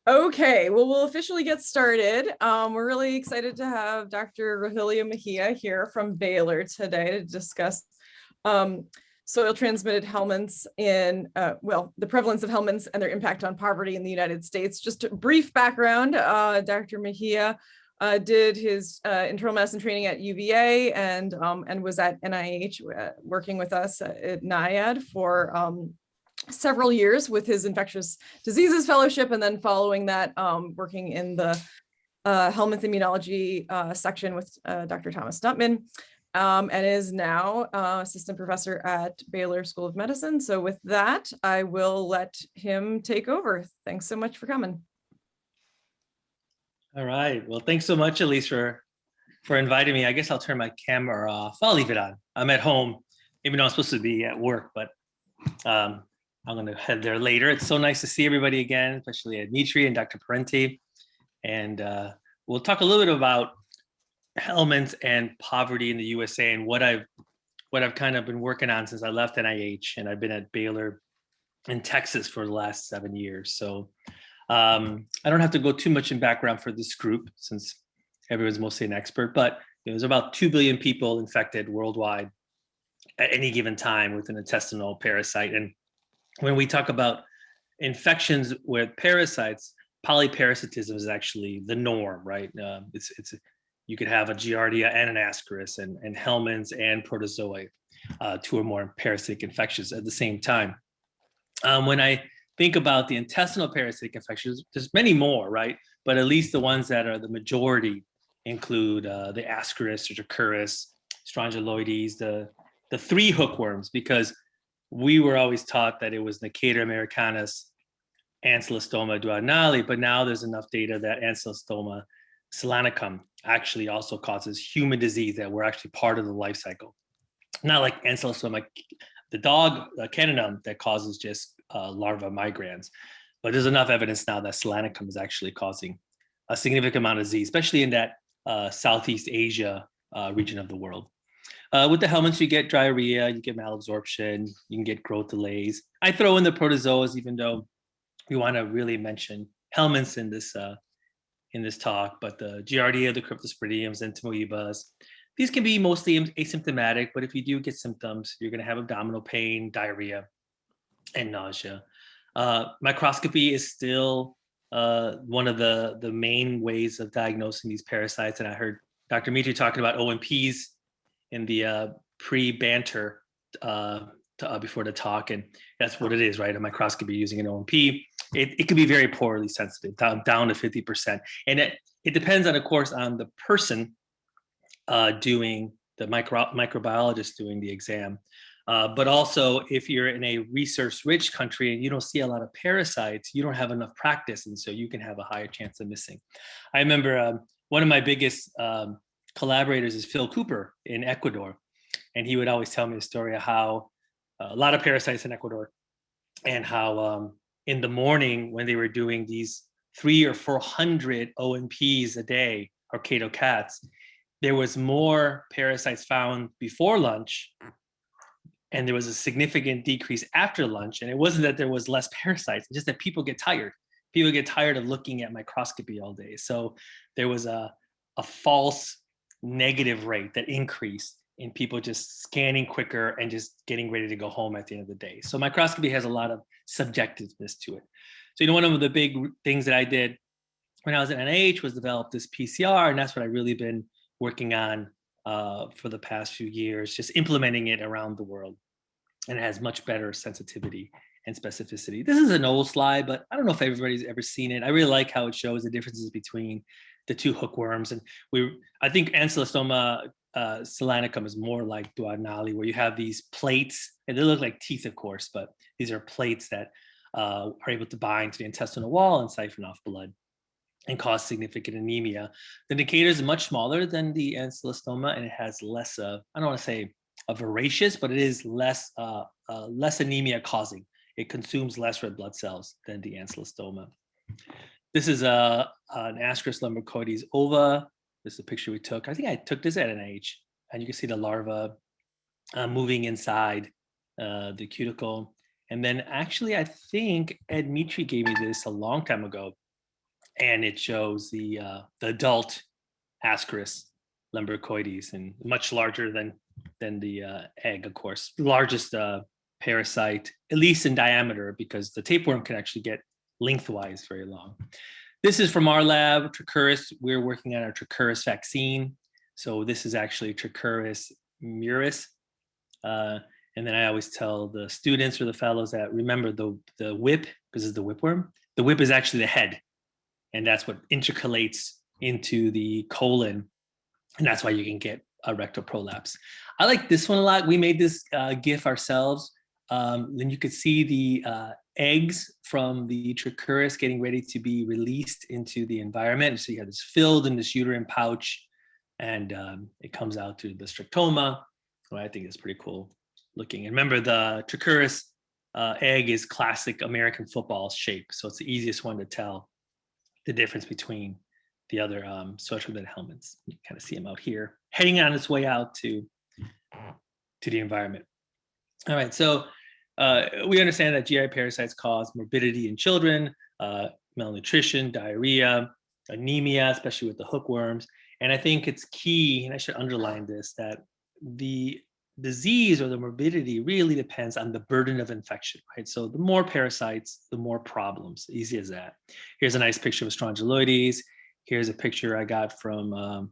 Okay, well, we'll officially get started. We're really excited to have Dr. Rojelio Mejia here from Baylor today to discuss soil transmitted helminths in, the prevalence of helminths and their impact on poverty in the United States. Just a brief background, Dr. Mejia did his internal medicine training at UVA and was at NIH working with us at NIAID for several years with his infectious diseases fellowship, and then following that working in the Helminth immunology section with Dr. Thomas Nutman, and is now assistant professor at Baylor School of Medicine. So with that, I will let him take over. Thanks so much for coming. All right. Well, thanks so much, Elise, for inviting me. I guess I'll turn my camera off. I'll leave it on. I'm at home, even though I'm supposed to be at work, but I'm going to head there later. It's so nice to see everybody again, especially Dmitry and Dr. Parenti. And we'll talk a little bit about helminths and poverty in the USA and what I've kind of been working on since I left NIH, and I've been at Baylor in Texas for the last 7 years. So I don't have to go too much in background for this group since everyone's mostly an expert, but there's about 2 billion people infected worldwide at any given time with an intestinal parasite. And when we talk about infections with parasites, polyparasitism is actually the norm, right? You could have a Giardia and an Ascaris and helminths and protozoa, 2 or more parasitic infections at the same time. When I think about the intestinal parasitic infections, there's many more, right? But at least the ones that are the majority include the Ascaris, Toxocaris, Strongyloides, the 3 hookworms, because we were always taught that it was Necator americanus, Ancylostoma duodenale, but now there's enough data that Ancylostoma selanicum actually also causes human disease, that we're actually part of the life cycle. Not like Ancylostoma, the dog, caninum, that causes just larva migrans. But there's enough evidence now that selanicum is actually causing a significant amount of disease, especially in that Southeast Asia region of the world. With the helminths, you get diarrhea, you get malabsorption, you can get growth delays. I throw in the protozoas, even though we want to really mention helminths in this talk, but the Giardia, the cryptosporidiums, and Entomoebas, these can be mostly asymptomatic, but if you do get symptoms, you're going to have abdominal pain, diarrhea, and nausea. Microscopy is still one of the main ways of diagnosing these parasites, and I heard Dr. Mitri talking about OMPs in the pre-banter before the talk, and that's what it is, right? A microscopy using an OMP. It can be very poorly sensitive, down to 50%. And it depends on, of course, on the person doing the microbiologist doing the exam. But also, if you're in a research-rich country and you don't see a lot of parasites, you don't have enough practice, and so you can have a higher chance of missing. I remember one of my biggest collaborators is Phil Cooper in Ecuador, and he would always tell me a story of how a lot of parasites in Ecuador, and how in the morning when they were doing these 300 or 400 OMPs a day, or Cato cats, there was more parasites found before lunch, and there was a significant decrease after lunch. And it wasn't that there was less parasites, it's just that people get tired. People get tired of looking at microscopy all day. So there was a false negative rate that increased in people just scanning quicker and just getting ready to go home at the end of the day. So microscopy has a lot of subjectiveness to it. So, one of the big things that I did when I was at NIH was develop this PCR, and that's what I've really been working on for the past few years, just implementing it around the world. And it has much better sensitivity and specificity. This is an old slide, but I don't know if everybody's ever seen it. I really like how it shows the differences between the 2 hookworms. And I think Ancylostoma selanicum is more like duodenale, where you have these plates, and they look like teeth, of course, but these are plates that are able to bind to the intestinal wall and siphon off blood and cause significant anemia. The Necator is much smaller than the Ancylostoma, and it has less of, I don't want to say a voracious, but it is less anemia causing. It consumes less red blood cells than the Ancylostoma. This is an Ascaris lumbricoides ova. This is a picture we took. I think I took this at NIH, and you can see the larva moving inside the cuticle. And then actually, I think Ed Mitri gave me this a long time ago. and it shows the adult Ascaris lumbricoides, and much larger than the egg, of course. The largest parasite, at least in diameter, because the tapeworm can actually get lengthwise very long. This is from our lab, Trichuris. We're working on our Trichuris vaccine. So this is actually Trichuris muris. And then I always tell the students or the fellows that remember the whip, because it's the whipworm. The whip is actually the head, and that's what intercalates into the colon, and that's why you can get a rectal prolapse. I like this one a lot. We made this GIF ourselves. Then you could see the eggs from the Trichuris getting ready to be released into the environment. So you have this filled in this uterine pouch, and it comes out through the strictoma. Well, I think it's pretty cool looking. And remember, the Trichuris egg is classic American football shape, so it's the easiest one to tell the difference between the other social helminths. You kind of see them out here, heading on its way out to the environment. All right, so we understand that GI parasites cause morbidity in children, malnutrition, diarrhea, anemia, especially with the hookworms. And I think it's key, and I should underline this, that the disease or the morbidity really depends on the burden of infection, right? So the more parasites, the more problems, easy as that. Here's a nice picture of strongyloides. Here's a picture I got from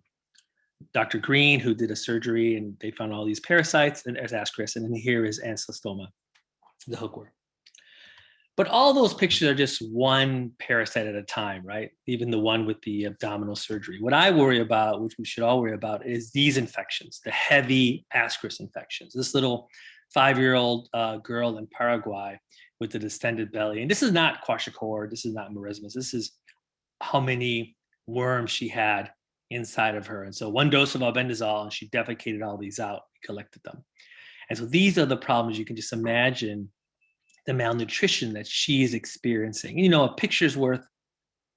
Dr. Green, who did a surgery, and they found all these parasites, and there's Ascaris, and then here is ancylostoma, the hookworm. But all those pictures are just one parasite at a time, right? Even the one with the abdominal surgery. What I worry about, which we should all worry about, is these infections, the heavy Ascaris infections. This little 5-year-old girl in Paraguay with the distended belly. And this is not kwashiorkor, this is not marasmus, this is how many worms she had inside of her. And so one dose of albendazole, and she defecated all these out, collected them. And so these are the problems. You can just imagine the malnutrition that she is experiencing. You know, a picture's worth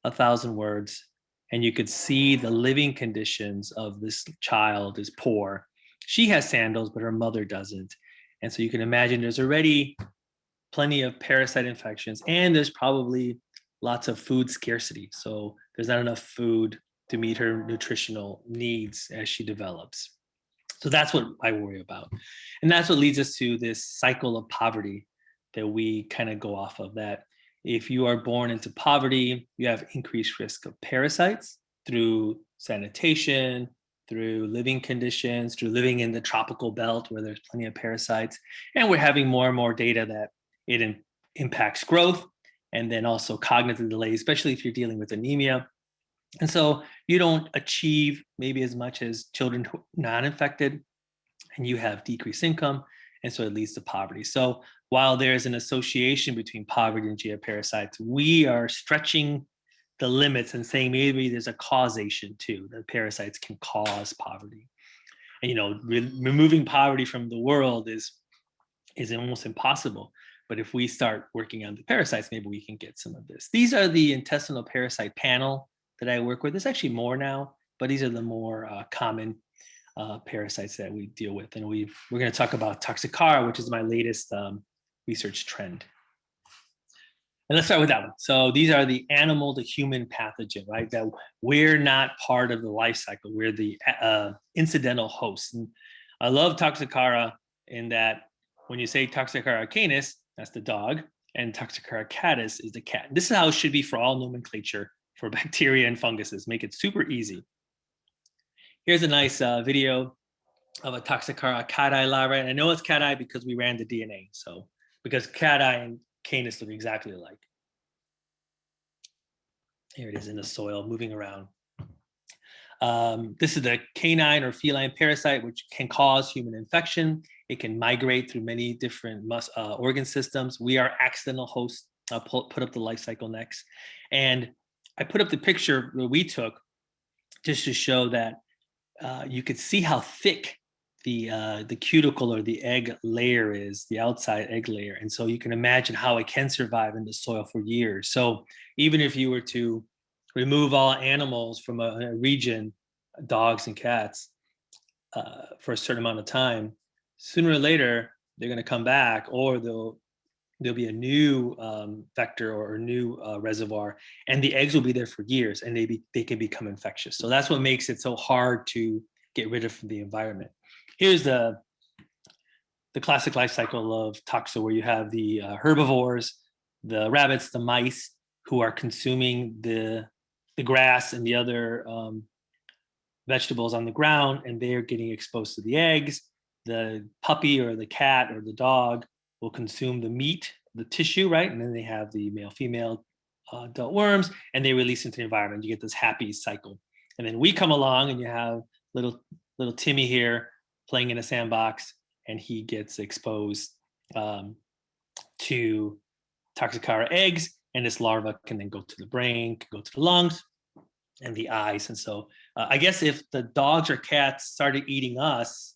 1,000 words, and you could see the living conditions of this child is poor. She has sandals, but her mother doesn't. And so you can imagine there's already plenty of parasite infections, and there's probably lots of food scarcity. So there's not enough food to meet her nutritional needs as she develops. So that's what I worry about. And that's what leads us to this cycle of poverty that we kind of go off of, that if you are born into poverty, you have increased risk of parasites through sanitation, through living conditions, through living in the tropical belt where there's plenty of parasites. And we're having more and more data that it impacts growth, and then also cognitive delay, especially if you're dealing with anemia. And so you don't achieve maybe as much as children who are non-infected, and you have decreased income, and so it leads to poverty. So while there's an association between poverty and GI parasites, we are stretching the limits and saying maybe there's a causation too, that parasites can cause poverty. And, you know, removing poverty from the world is almost impossible. But if we start working on the parasites, maybe we can get some of this. These are the intestinal parasite panel that I work with. There's actually more now, but these are the more common parasites that we deal with. And we're going to talk about Toxocara, which is my latest research trend. And let's start with that one. So these are the animal to human pathogen, right? That we're not part of the life cycle. We're the incidental host. And I love Toxocara in that when you say Toxocara canis, that's the dog, and Toxocara catus is the cat. This is how it should be for all nomenclature for bacteria and funguses. Make it super easy. Here's a nice video of a Toxocara cati larva. And I know it's cati because we ran the DNA. So because cati and canis look exactly alike. Here it is in the soil, moving around. This is the canine or feline parasite, which can cause human infection. It can migrate through many different organ systems. We are accidental hosts. I'll put up the life cycle next. And I put up the picture that we took just to show that you could see how thick the cuticle or the egg layer is, the outside egg layer. And so you can imagine how it can survive in the soil for years. So even if you were to remove all animals from a region, dogs and cats, for a certain amount of time, sooner or later, they're going to come back, or they'll there'll be a new vector or a new reservoir, and the eggs will be there for years, and they can become infectious. So that's what makes it so hard to get rid of from the environment. Here's the classic life cycle of toxo, where you have the herbivores, the rabbits, the mice, who are consuming the grass and the other vegetables on the ground, and they're getting exposed to the eggs. The puppy or the cat or the dog will consume the meat, the tissue, right? And then they have the male, female adult worms, and they release into the environment. You get this happy cycle. And then we come along, and you have little Timmy here playing in a sandbox, and he gets exposed to Toxocara eggs, and this larva can then go to the brain, can go to the lungs, and the eyes. And so I guess if the dogs or cats started eating us,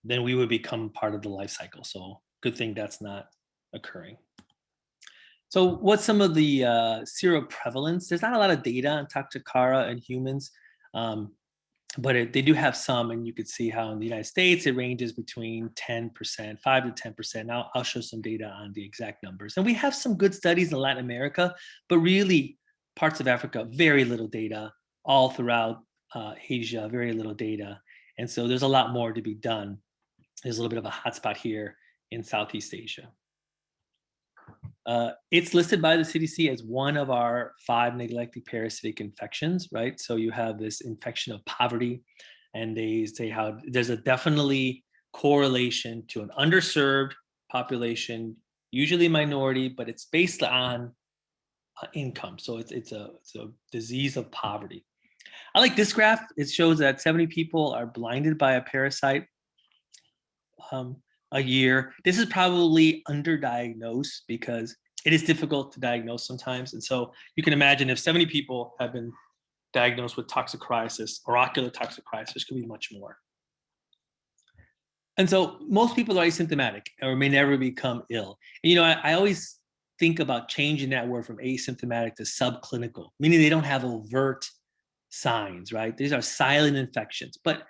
then we would become part of the life cycle. So good thing that's not occurring. So what's some of the seroprevalence? There's not a lot of data on Toxocara in humans, but they do have some, and you could see how in the United States it ranges between 10%, 5 to 10%. Now I'll show some data on the exact numbers. And we have some good studies in Latin America, but really parts of Africa, very little data. All throughout Asia, very little data. And so there's a lot more to be done. There's a little bit of a hotspot here in Southeast Asia. It's listed by the CDC as one of our 5 neglected parasitic infections, right? So you have this infection of poverty, and they say how there's a definitely correlation to an underserved population, usually minority, but it's based on income. So it's a disease of poverty. I like this graph. It shows that 70 people are blinded by a parasite a year. This is probably underdiagnosed because it is difficult to diagnose sometimes. And so you can imagine if 70 people have been diagnosed with toxocariasis or ocular toxocariasis, could be much more. And so most people are asymptomatic or may never become ill. And, I always think about changing that word from asymptomatic to subclinical, meaning they don't have overt signs, right? These are silent infections. But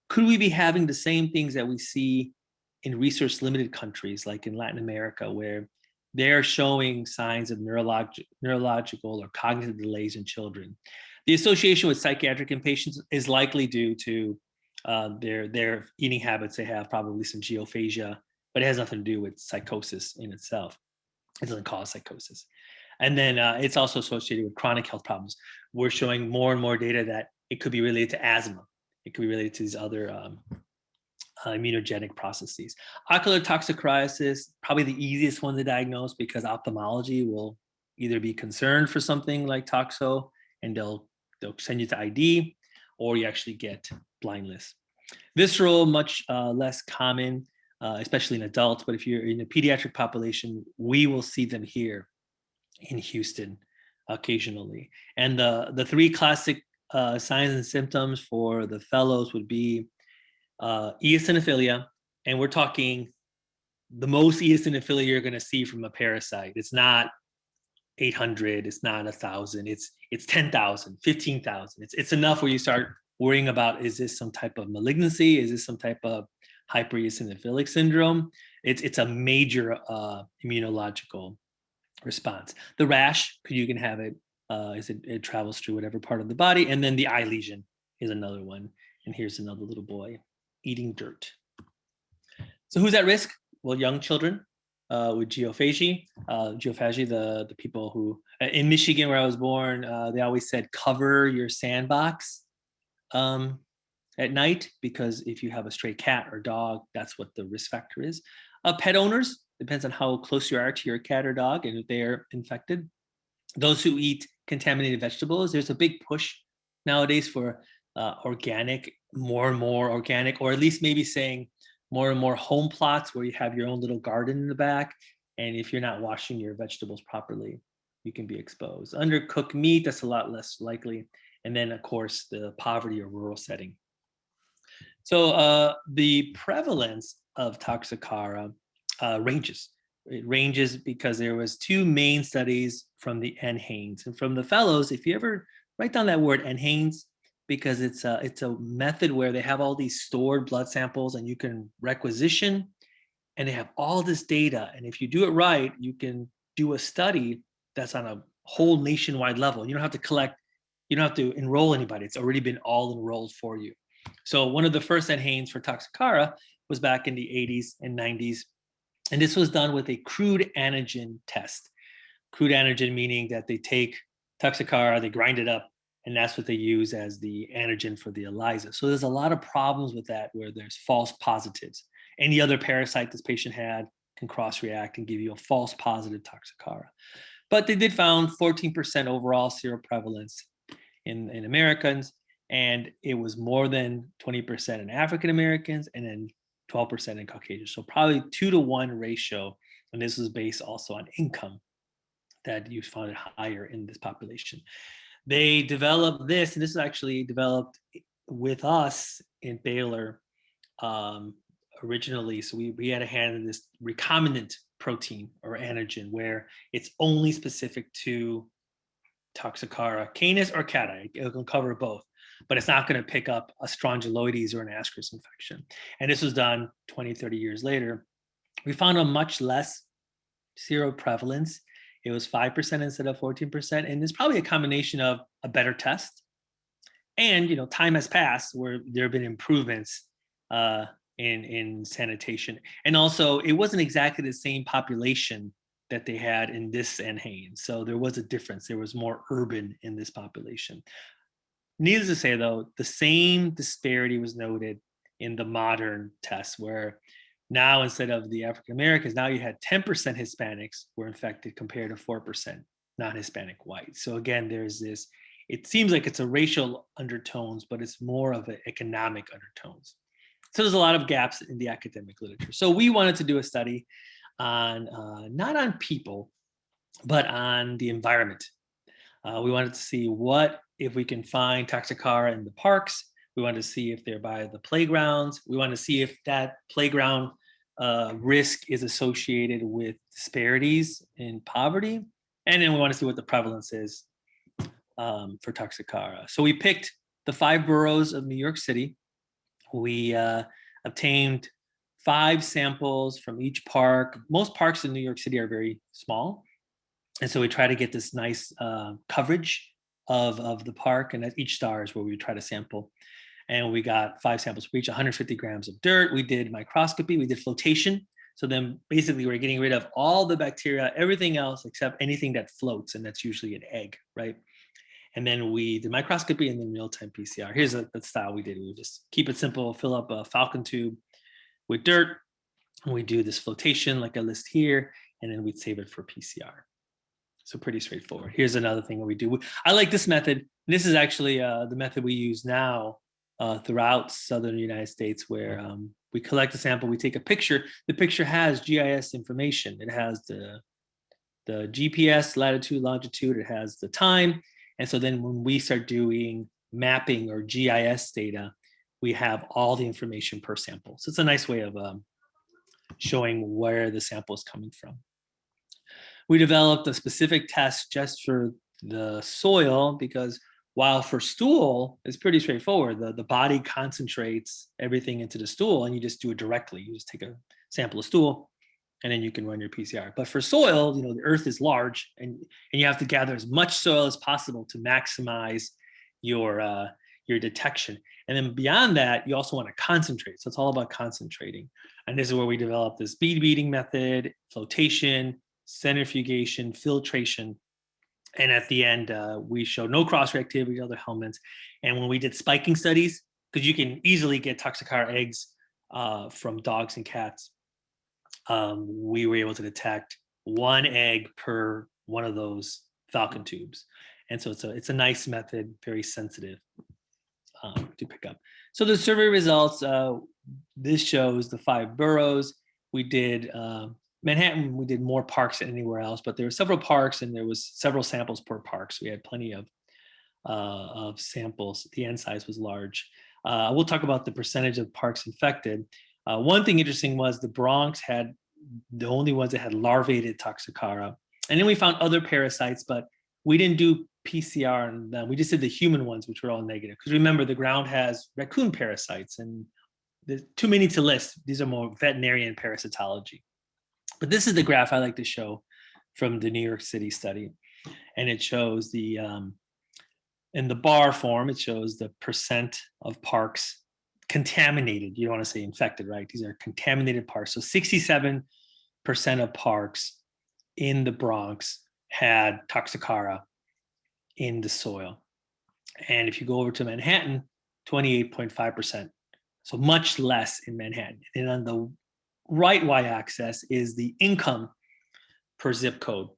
could we be having the same things that we see in resource-limited countries like in Latin America, where they're showing signs of neurological or cognitive delays in children? The association with psychiatric inpatients is likely due to their eating habits. They have probably some geophagia, but it has nothing to do with psychosis in itself. It doesn't cause psychosis. And then it's also associated with chronic health problems. We're showing more and more data that it could be related to asthma. It could be related to these other immunogenic processes. Ocular toxocariasis, probably the easiest one to diagnose because ophthalmology will either be concerned for something like toxo, and they'll send you to ID, or you actually get blindness. Visceral, much less common, especially in adults, but if you're in a pediatric population, we will see them here in Houston occasionally. And the 3 classic signs and symptoms for the fellows would be eosinophilia, and we're talking the most eosinophilia you're going to see from a parasite. It's not 800, it's not 1,000, it's 10,000, 15,000. It's enough where you start worrying about, is this some type of malignancy? Is this some type of hypereosinophilic syndrome? It's a major immunological response. The rash, you can have it as it travels through whatever part of the body. And then the eye lesion is another one. And here's another little boy eating dirt. So who's at risk? Well, young children with geophagy. Geophagy, the people who, in Michigan where I was born, they always said cover your sandbox at night, because if you have a stray cat or dog, that's what the risk factor is. Pet owners, depends on how close you are to your cat or dog and if they are infected. Those who eat contaminated vegetables, there's a big push nowadays for organic, more and more organic, or at least maybe saying more and more home plots where you have your own little garden in the back. And if you're not washing your vegetables properly, you can be exposed. Undercooked meat, that's a lot less likely. And then, of course, the poverty or rural setting. So the prevalence of Toxocara ranges. It ranges because there was 2 main studies from the NHANES. And from the fellows, if you ever write down that word NHANES, because it's a method where they have all these stored blood samples and you can requisition and they have all this data. And if you do it right, you can do a study that's on a whole nationwide level. You don't have to collect, you don't have to enroll anybody. It's already been all enrolled for you. So one of the first NHANES for Toxocara was back in the 80s and 90s. And this was done with a crude antigen test. Crude antigen meaning that they take Toxocara, they grind it up, and that's what they use as the antigen for the ELISA. So there's a lot of problems with that where there's false positives. Any other parasite this patient had can cross-react and give you a false positive Toxocara. But they did found 14% overall seroprevalence in Americans, and it was more than 20% in African Americans and then 12% in Caucasians. So probably 2-to-1 ratio, and this was based also on income, that you found it higher in this population. They developed this, and this is actually developed with us in Baylor originally. So we had a hand in this recombinant protein or antigen where it's only specific to Toxocara canis or cati. It can cover both, but it's not going to pick up a strongyloides or an Ascaris infection. And this was done 20, 30 years later. We found a much less seroprevalence. It was 5% instead of 14%. And it's probably a combination of a better test and, you know, time has passed where there have been improvements in sanitation. And also it wasn't exactly the same population that they had in this NHANES. So there was a difference. There was more urban in this population. Needless to say, though, the same disparity was noted in the modern tests where now instead of the African Americans, now you had 10% Hispanics were infected compared to 4% non-Hispanic whites. So again, there's this, it seems like it's a racial undertones, but it's more of an economic undertones. So there's a lot of gaps in the academic literature. So we wanted to do a study on, not on people, but on the environment. We wanted to see what, if we can find Toxocara in the parks. We wanted to see if they're by the playgrounds. We wanted to see if that playground risk is associated with disparities in poverty. And then we want to see what the prevalence is for Toxocara. So we picked the 5 boroughs of New York City. We obtained 5 samples from each park. Most parks in New York City are very small. And so we try to get this nice coverage of the park, and at each star is where we try to sample. And we got 5 samples for each, 150 grams of dirt. We did microscopy, we did flotation. So then basically we're getting rid of all the bacteria, everything else except anything that floats, and that's usually an egg, right? And then we did microscopy and then real-time PCR. Here's the style we did. We just keep it simple, fill up a falcon tube with dirt, and we do this flotation like I list here, and then we'd save it for PCR. So pretty straightforward. Here's another thing that we do. I like this method. This is actually the method we use now throughout southern United States, where we collect a sample, we take a picture. The picture has GIS information. It has the GPS, latitude, longitude, it has the time. And so then when we start doing mapping or GIS data, we have all the information per sample. So it's a nice way of showing where the sample is coming from. We developed a specific test just for the soil because while for stool, it's pretty straightforward. The body concentrates everything into the stool and you just do it directly. You just take a sample of stool and then you can run your PCR. But for soil, you know, the earth is large and you have to gather as much soil as possible to maximize your detection. And then beyond that, you also want to concentrate. So it's all about concentrating. And this is where we developed this bead beating method, flotation, centrifugation, filtration. And at the end, we show no cross-reactivity with other helminths. And when we did spiking studies, because you can easily get Toxocara eggs from dogs and cats, we were able to detect 1 egg per one of those falcon tubes. And so it's a nice method, very sensitive to pick up. So the survey results, this shows the 5 boroughs. We did Manhattan, we did more parks than anywhere else, but there were several parks and there was several samples per park. So we had plenty of samples. The N size was large. We'll talk about the percentage of parks infected. One thing interesting was the Bronx had the only ones that had larvated Toxocara. And then we found other parasites, but we didn't do PCR on them. We just did the human ones, which were all negative. Because remember, the ground has raccoon parasites and there's too many to list. These are more veterinarian parasitology. But this is the graph I like to show from the New York City study. And it shows the, in the bar form, it shows the percent of parks contaminated. You don't want to say infected, right? These are contaminated parks. So 67% of parks in the Bronx had Toxocara in the soil. And if you go over to Manhattan, 28.5%. So much less in Manhattan. And on the right y-axis is the income per zip code.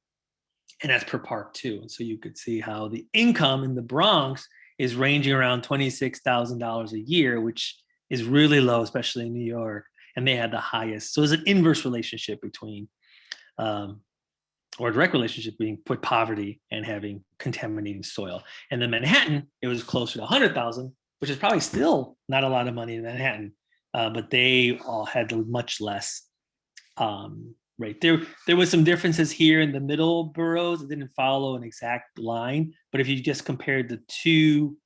And that's per park too. And so you could see how the income in the Bronx is ranging around $26,000 a year, which is really low, especially in New York. And they had the highest. So it's an inverse relationship between, or a direct relationship between poverty and having contaminating soil. And then Manhattan, it was closer to 100,000, which is probably still not a lot of money in Manhattan, but they all had much less. Right there was some differences here in the middle boroughs. It didn't follow an exact line, but if you just compared the two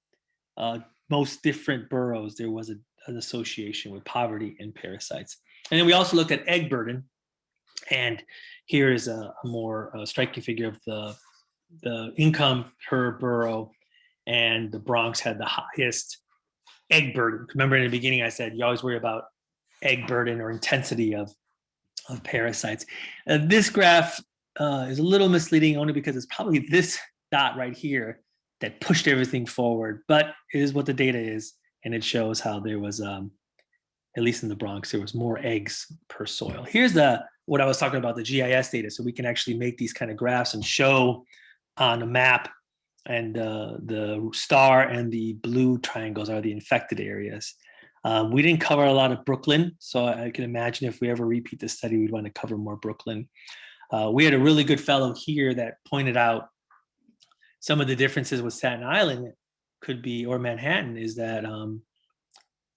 most different boroughs, there was an association with poverty and parasites. And then we also looked at egg burden, and here is a more striking figure of the income per borough, and the Bronx had the highest egg burden. Remember in the beginning I said you always worry about egg burden or intensity of parasites. This graph is a little misleading only because it's probably this dot right here that pushed everything forward, but it is what the data is, and it shows how there was, at least in the Bronx, there was more eggs per soil. Here's what I was talking about, the GIS data, so we can actually make these kind of graphs and show on a map, and the star and the blue triangles are the infected areas. We didn't cover a lot of Brooklyn, so I can imagine if we ever repeat this study, we'd want to cover more Brooklyn. We had a really good fellow here that pointed out some of the differences with Staten Island could be, or Manhattan, is that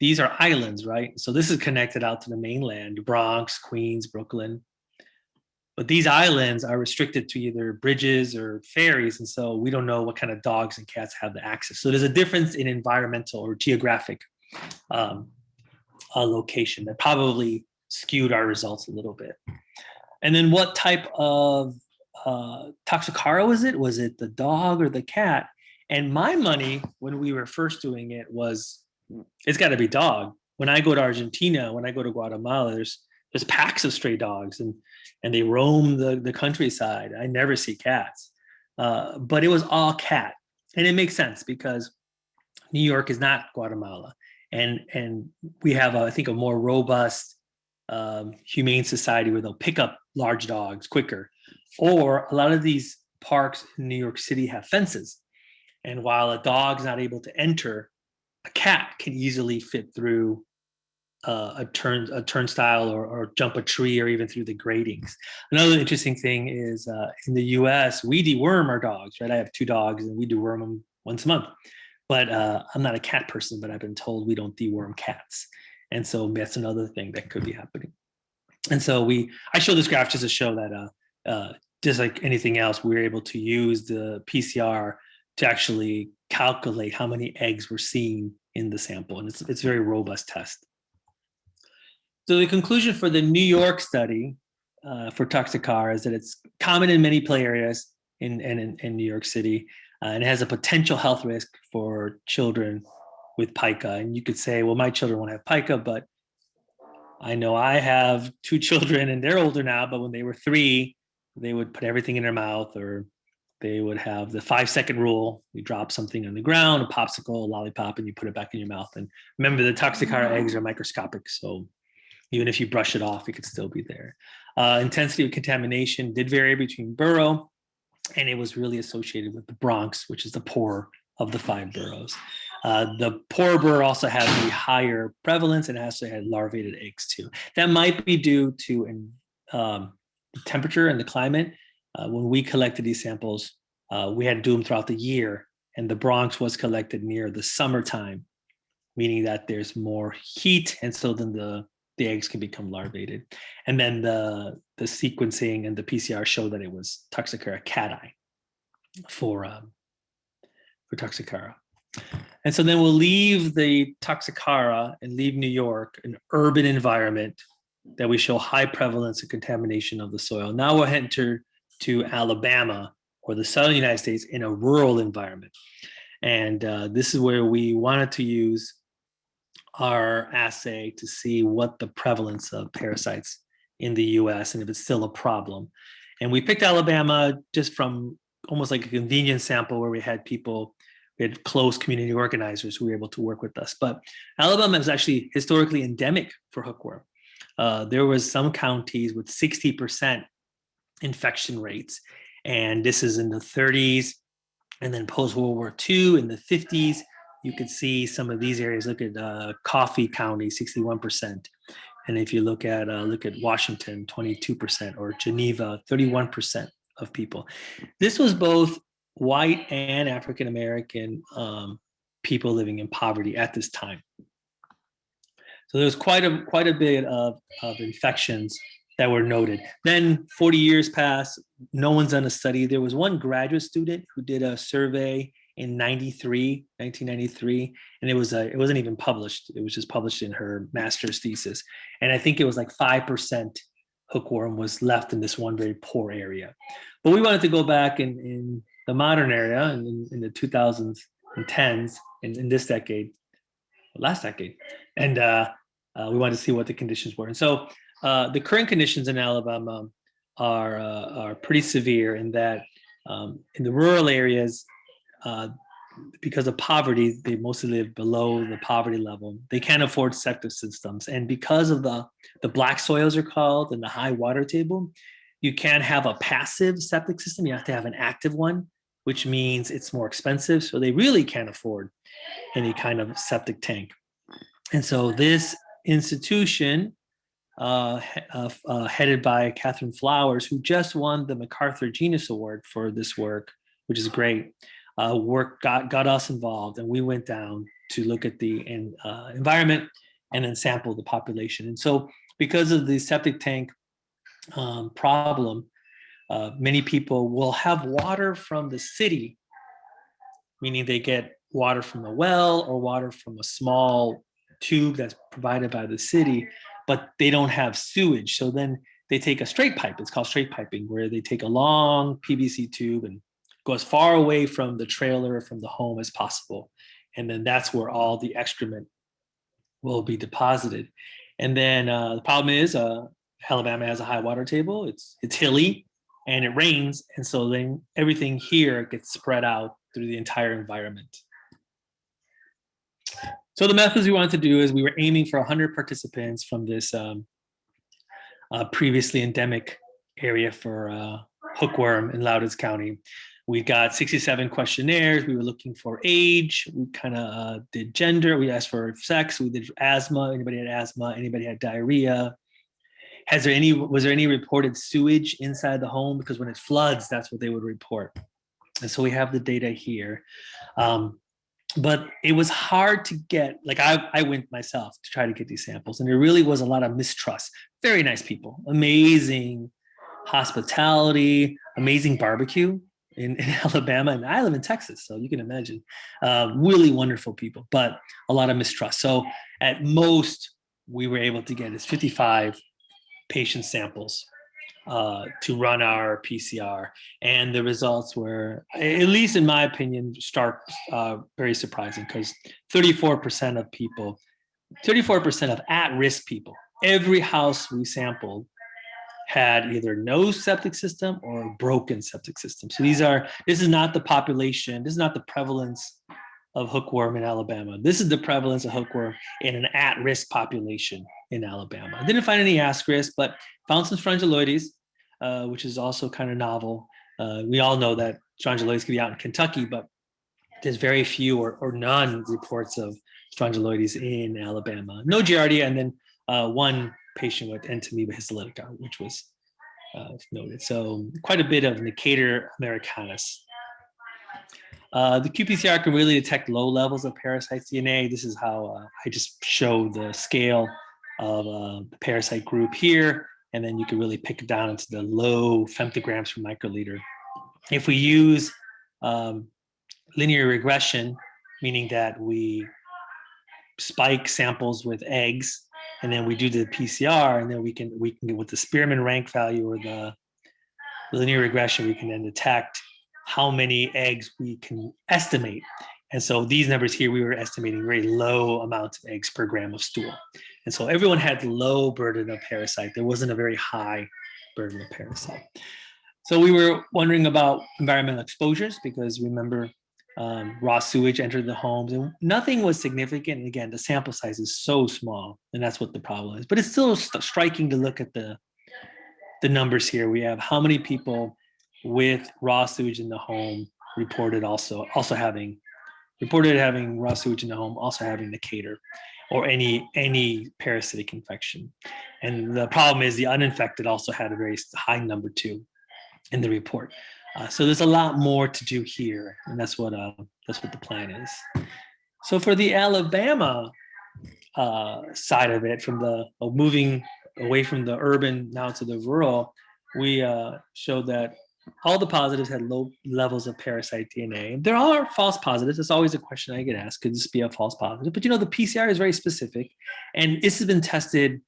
these are islands, right? So this is connected out to the mainland, Bronx, Queens, Brooklyn. But these islands are restricted to either bridges or ferries, and so we don't know what kind of dogs and cats have the access. So there's a difference in environmental or geographic location that probably skewed our results a little bit. And then what type of Toxocara was it? Was it the dog or the cat? And my money when we were first doing it was, it's got to be dog. When I go to Argentina, when I go to Guatemala, there's packs of stray dogs and they roam the countryside. I never see cats, but it was all cat. And it makes sense because New York is not Guatemala. And we have, I think, a more robust, humane society where they'll pick up large dogs quicker. Or a lot of these parks in New York City have fences. And while a dog's not able to enter, a cat can easily fit through a turnstile or jump a tree or even through the gratings. Another interesting thing is in the US, we deworm our dogs, right? I have 2 dogs and we deworm them once a month. But I'm not a cat person, but I've been told we don't deworm cats. And so that's another thing that could be happening. And so I show this graph just to show that just like anything else, we were able to use the PCR to actually calculate how many eggs were seen in the sample. And it's a very robust test. So the conclusion for the New York study for Toxocara is that it's common in many play areas in New York City. And it has a potential health risk for children with pica. And you could say, well, my children won't have pica, but I know I have 2 children and they're older now, but when they were 3, they would put everything in their mouth, or they would have the 5-second rule. You drop something on the ground, a popsicle, a lollipop, and you put it back in your mouth. And remember, the Toxocara eggs are microscopic. So even if you brush it off, it could still be there. Intensity of contamination did vary between borough, and it was really associated with the Bronx, which is the poorer of the 5 boroughs. The poorer borough also had the higher prevalence and also had larvated eggs too. That might be due to the temperature and the climate. When we collected these samples, we had to do them throughout the year, and the Bronx was collected near the summertime, meaning that there's more heat, and so then the eggs can become larvated. And then the sequencing and the PCR showed that it was Toxocara cati for Toxocara. And so then we'll leave the Toxocara and leave New York, an urban environment that we show high prevalence of contamination of the soil. Now we'll enter to Alabama or the southern United States in a rural environment. And this is where we wanted to use our assay to see what the prevalence of parasites in the US and if it's still a problem. And we picked Alabama just from almost like a convenience sample where we had close community organizers who were able to work with us. But Alabama is actually historically endemic for hookworm. There was some counties with 60% infection rates, and this is in the 30s, and then post-World War II in the 50s. You could see some of these areas. Look at Coffee County, 61%. And if you look at Washington, 22%, or Geneva, 31% of people. This was both white and African American people living in poverty at this time. So there was quite a bit of infections that were noted. Then 40 years passed, no one's done a study. There was one graduate student who did a survey in 1993, and it wasn't even published. It was just published in her master's thesis. And I think it was like 5% hookworm was left in this one very poor area. But we wanted to go back in the modern era, in the 2000s and 10s, in this decade, last decade. And we wanted to see what the conditions were. And so the current conditions in Alabama are pretty severe in that in the rural areas, because of poverty, they mostly live below the poverty level. They can't afford septic systems. And because of the black soils are called and the high water table, you can't have a passive septic system. You have to have an active one, which means it's more expensive. So they really can't afford any kind of septic tank. And so this institution, headed by Catherine Flowers, who just won the MacArthur Genius Award for this work, which is great, got us involved, and we went down to look at the environment and then sample the population. And so because of the septic tank problem, many people will have water from the city, meaning they get water from a well or water from a small tube that's provided by the city, but they don't have sewage. So then they take a straight pipe. It's called straight piping, where they take a long PVC tube and go as far away from the trailer or from the home as possible. And then that's where all the excrement will be deposited. And then the problem is Alabama has a high water table. It's hilly and it rains. And so then everything here gets spread out through the entire environment. So the methods we wanted to do is we were aiming for 100 participants from this previously endemic area for hookworm in Loudoun County. We got 67 questionnaires. We were looking for age. We kind of did gender. We asked for sex. We did asthma. Anybody had asthma? Anybody had diarrhea? Was there any reported sewage inside the home? Because when it floods, that's what they would report. And so we have the data here. But it was hard to get, like I went myself to try to get these samples, and there really was a lot of mistrust. Very nice people, amazing hospitality, amazing barbecue in Alabama, and I live in Texas, so you can imagine, really wonderful people, but a lot of mistrust. So at most we were able to get is 55 patient samples to run our PCR, and the results were, at least in my opinion, very surprising, because 34% of at-risk people, every house we sampled had either no septic system or a broken septic system. So this is not the population, this is not the prevalence of hookworm in Alabama. This is the prevalence of hookworm in an at-risk population in Alabama. I didn't find any Ascaris, but found some strongyloides, which is also kind of novel. We all know that strongyloides can be out in Kentucky, but there's very few or none reports of strongyloides in Alabama. No Giardia, and then one patient with Entamoeba histolytica, which was noted. So quite a bit of Necator americanus. The qPCR can really detect low levels of parasite DNA. This is how I just show the scale of the parasite group here, and then you can really pick it down into the low femtograms per microliter. If we use linear regression, meaning that we spike samples with eggs, and then we do the PCR, and then we can get with the Spearman rank value or the linear regression, we can then detect how many eggs we can estimate. And so these numbers here, we were estimating very low amounts of eggs per gram of stool. And so everyone had low burden of parasite. There wasn't a very high burden of parasite. So we were wondering about environmental exposures because remember, raw sewage entered the homes and nothing was significant. And again, the sample size is so small, and that's what the problem is. But it's still striking to look at the numbers here. We have how many people with raw sewage in the home reported having raw sewage in the home, also having the cater or any parasitic infection. And the problem is the uninfected also had a very high number too in the report. So there's a lot more to do here, and that's what the plan is. So for the Alabama side of it, from the moving away from the urban now to the rural, we showed that all the positives had low levels of parasite DNA. There are false positives. It's always a question I get asked, could this be a false positive? But the PCR is very specific, and this has been tested.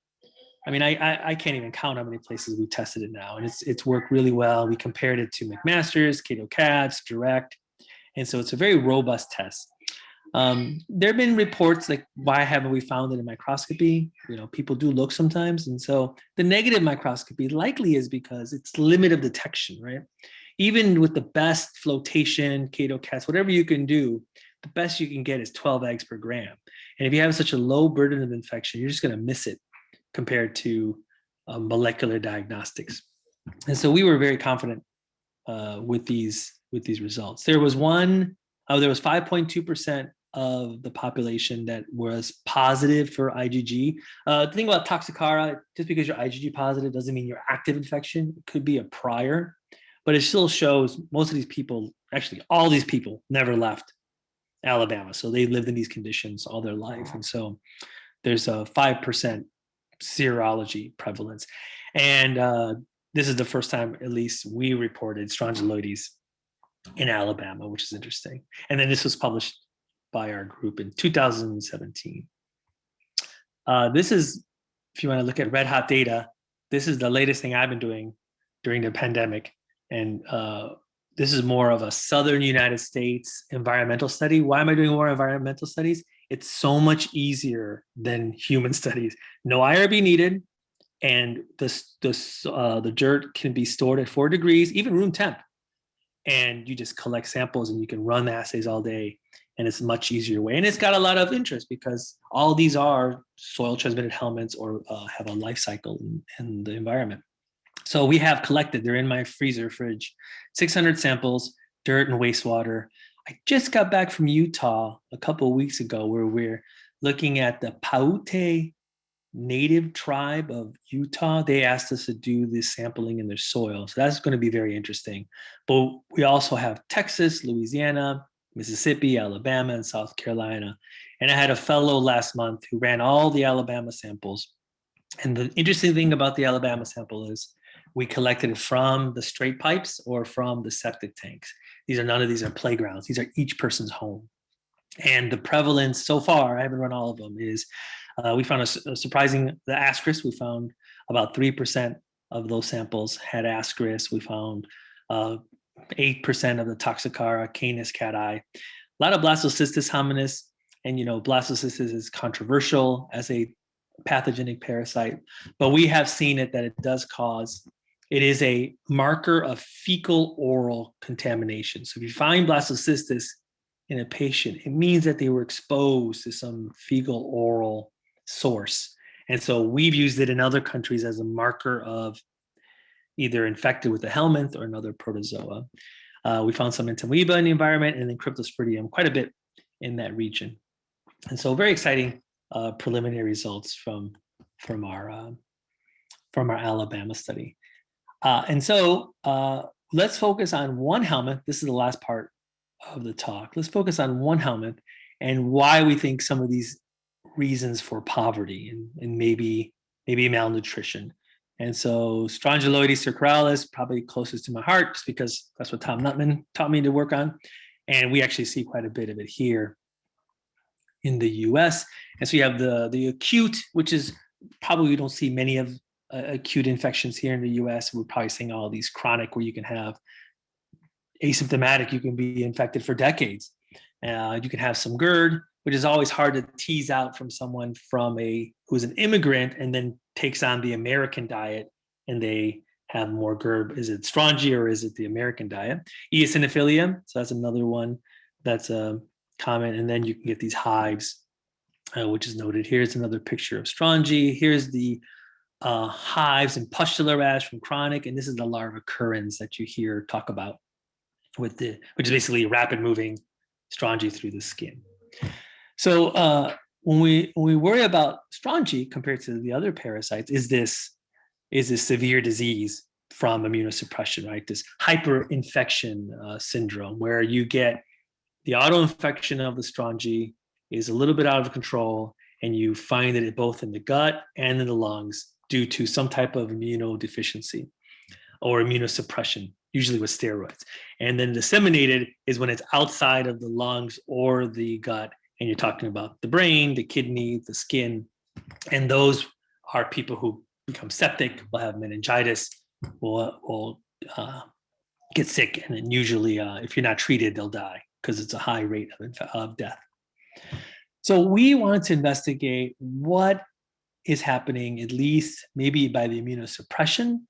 I mean, I can't even count how many places we tested it now, and it's worked really well. We compared it to McMaster's, Cato Cats, Direct, and so it's a very robust test. There have been reports like, why haven't we found it in microscopy? People do look sometimes. And so the negative microscopy likely is because it's limit of detection, right? Even with the best flotation, Cato Cats, whatever you can do, the best you can get is 12 eggs per gram. And if you have such a low burden of infection, you're just going to miss it compared to molecular diagnostics. And so we were very confident with these results. There was 5.2% of the population that was positive for IgG. The thing about Toxocara, just because you're IgG positive doesn't mean you're active infection. It could be a prior, but it still shows most of these people, actually all these people, never left Alabama. So they lived in these conditions all their life. And so there's a 5% serology prevalence. And this is the first time, at least, we reported strongyloides in Alabama, which is interesting. And then this was published by our group in 2017. This is, if you want to look at red hot data, this is the latest thing I've been doing during the pandemic. And this is more of a Southern United States environmental study. Why am I doing more environmental studies? It's so much easier than human studies. No IRB needed. And the dirt can be stored at 4 degrees, even room temp. And you just collect samples and you can run the assays all day, and it's a much easier way. And it's got a lot of interest because all these are soil transmitted helminths or have a life cycle in the environment. So we have collected, they're in my freezer fridge, 600 samples, dirt and wastewater. I just got back from Utah a couple of weeks ago where we're looking at the Paiute native tribe of Utah. They asked us to do this sampling in their soil. So that's going to be very interesting. But we also have Texas, Louisiana, Mississippi, Alabama, and South Carolina. And I had a fellow last month who ran all the Alabama samples. And the interesting thing about the Alabama sample is we collected it from the straight pipes or from the septic tanks. None of these are playgrounds. These are each person's home. And the prevalence so far, I haven't run all of them, is we found a surprising, the Ascaris, we found about 3% of those samples had Ascaris. We found 8% of the Toxocara, Canis cati. A lot of Blastocystis hominis, and Blastocystis is controversial as a pathogenic parasite, but we have seen it that it is a marker of fecal oral contamination. So if you find Blastocystis in a patient, it means that they were exposed to some fecal oral source. And so we've used it in other countries as a marker of either infected with a helminth or another protozoa. We found some Entamoeba in the environment, and then Cryptosporidium quite a bit in that region. And so very exciting preliminary results from our Alabama study. And so let's focus on one helminth. This is the last part of the talk. Let's focus on one helminth and why we think some of these reasons for poverty and maybe malnutrition. And so Strongyloides cercoralis, probably closest to my heart, just because that's what Tom Nutman taught me to work on. And we actually see quite a bit of it here in the US. And so you have the acute, which is probably we don't see many of acute infections here in the US. We're probably seeing all these chronic where you can have asymptomatic, you can be infected for decades. You can have some GERD, which is always hard to tease out from someone who's an immigrant and then takes on the American diet and they have more GERD. Is it strongy or is it the American diet? Eosinophilia, so that's another one that's common. And then you can get these hives, which is noted. Here's another picture of strongy. Here's the hives and pustular rash from chronic, and this is the larva occurrence that you hear talk about which is basically rapid moving strongy through the skin. So when we worry about strongy compared to the other parasites, is this severe disease from immunosuppression, right? This hyperinfection syndrome where you get the autoinfection of the strongy is a little bit out of control, and you find it both in the gut and in the lungs due to some type of immunodeficiency or immunosuppression, usually with steroids. And then disseminated is when it's outside of the lungs or the gut, and you're talking about the brain, the kidney, the skin. And those are people who become septic, will have meningitis, will get sick, and then usually if you're not treated, they'll die because it's a high rate of death. So we wanted to investigate what is happening, at least maybe by the immunosuppression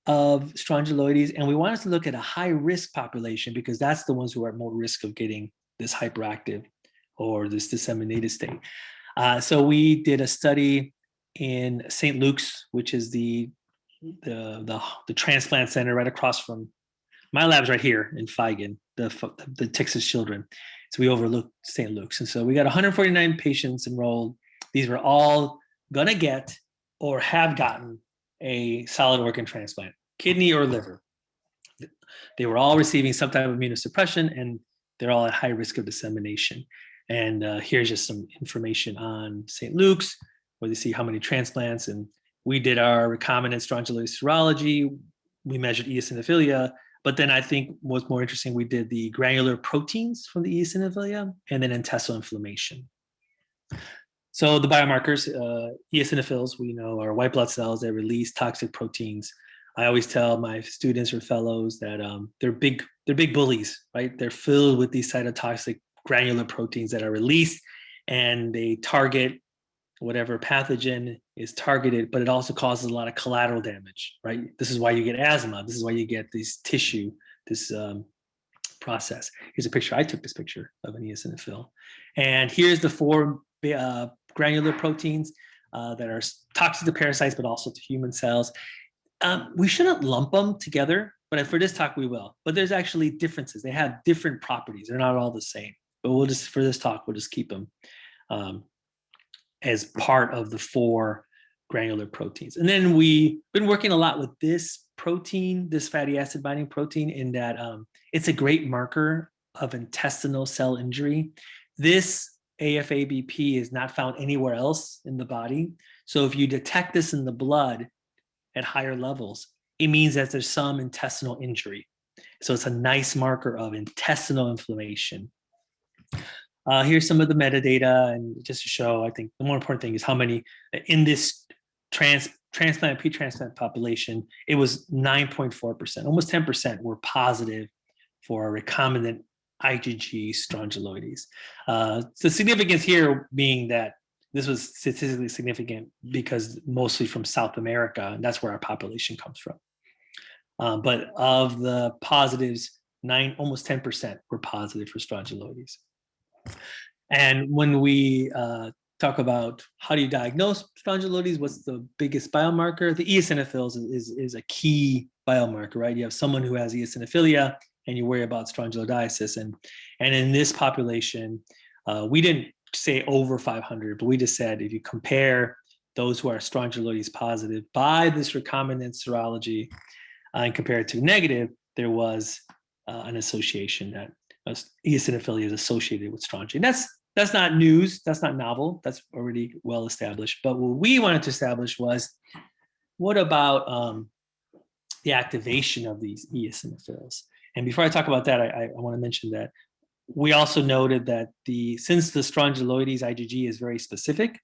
of strongyloides. And we wanted to look at a high risk population because that's the ones who are at more risk of getting this hyperactive or this disseminated state. So we did a study in St. Luke's, which is the transplant center right across from my lab's right here in Feigen, the Texas Children. So we overlooked St. Luke's. And so we got 149 patients enrolled. These were all gonna get or have gotten a solid organ transplant, kidney or liver. They were all receiving some type of immunosuppression, and they're all at high risk of dissemination. And here's just some information on St. Luke's, where you see how many transplants. And we did our recombinant strongylosis serology. We measured eosinophilia. But then I think what's more interesting, we did the granular proteins from the eosinophilia and then intestinal inflammation. So the biomarkers, eosinophils, we know are white blood cells that release toxic proteins. I always tell my students or fellows that they're big bullies, right? They're filled with these cytotoxic granular proteins that are released, and they target whatever pathogen is targeted, but it also causes a lot of collateral damage, right? This is why you get asthma. This is why you get this tissue, this process. Here's a picture. I took this picture of an eosinophil. And here's the 4 granular proteins that are toxic to parasites, but also to human cells. We shouldn't lump them together, but for this talk, we will. But there's actually differences. They have different properties. They're not all the same. But for this talk, we'll just keep them as part of the 4 granular proteins. And then we've been working a lot with this protein, this fatty acid binding protein, in that it's a great marker of intestinal cell injury. This AFABP is not found anywhere else in the body. So if you detect this in the blood at higher levels, it means that there's some intestinal injury. So it's a nice marker of intestinal inflammation. Here's some of the metadata, and just to show, I think the more important thing is how many in this transplant, pre-transplant population, it was 9.4%, almost 10% were positive for recombinant IgG strongyloides. The significance here being that this was statistically significant because mostly from South America, and that's where our population comes from. But of the positives, almost 10% were positive for strongyloides. And when we talk about how do you diagnose strongyloides, what's the biggest biomarker? The eosinophils is a key biomarker, right? You have someone who has eosinophilia, and you worry about strongyloidiasis. And in this population, we didn't say over 500, but we just said if you compare those who are strongyloides positive by this recombinant serology and compare it to negative, there was an association that eosinophilia is associated with strongy. And that's not news, that's not novel, that's already well established. But what we wanted to establish was, what about the activation of these eosinophils? And before I talk about that, I want to mention that we also noted that since the Strongyloides IgG is very specific,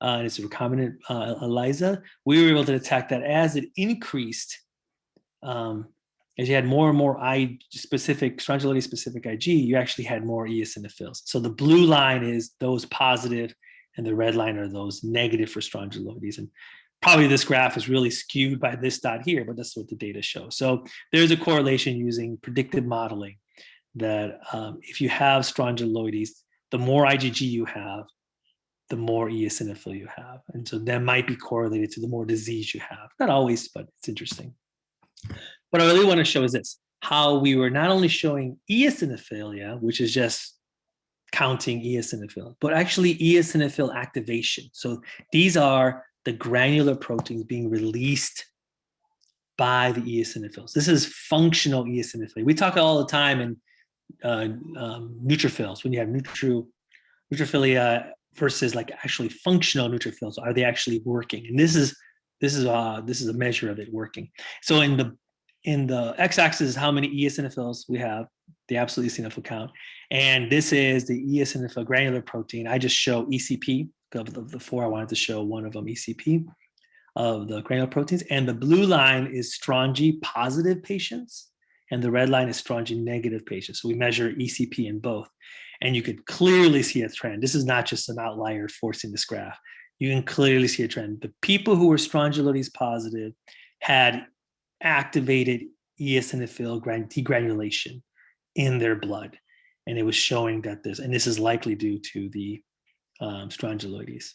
and it's a recombinant ELISA, we were able to detect that as it increased, as you had more and more Strongyloides specific Ig, you actually had more eosinophils. So the blue line is those positive, and the red line are those negative for Strongyloides. And probably this graph is really skewed by this dot here, but that's what the data shows. So there's a correlation using predictive modeling that if you have Strongyloides, the more IgG you have, the more eosinophil you have. And so that might be correlated to the more disease you have. Not always, but it's interesting. What I really want to show is this, how we were not only showing eosinophilia, which is just counting eosinophil, but actually eosinophil activation. So these are the granular proteins being released by the eosinophils. This is functional eosinophilia. We talk all the time in neutrophils, when you have neutrophilia versus like actually functional neutrophils. Are they actually working? And this is a measure of it working. So in the x-axis is how many eosinophils we have, the absolute eosinophil count, and this is the eosinophil granular protein. I just show ECP of the four. I wanted to show one of them, ECP of the granular proteins, and the blue line is Strongy positive patients, and the red line is Strongy negative patients. So we measure ECP in both, and you could clearly see a trend. This is not just an outlier forcing this graph. You can clearly see a trend. The people who were Strongyloides positive had activated eosinophil degranulation in their blood, and it was showing that this is likely due to the Strongyloides.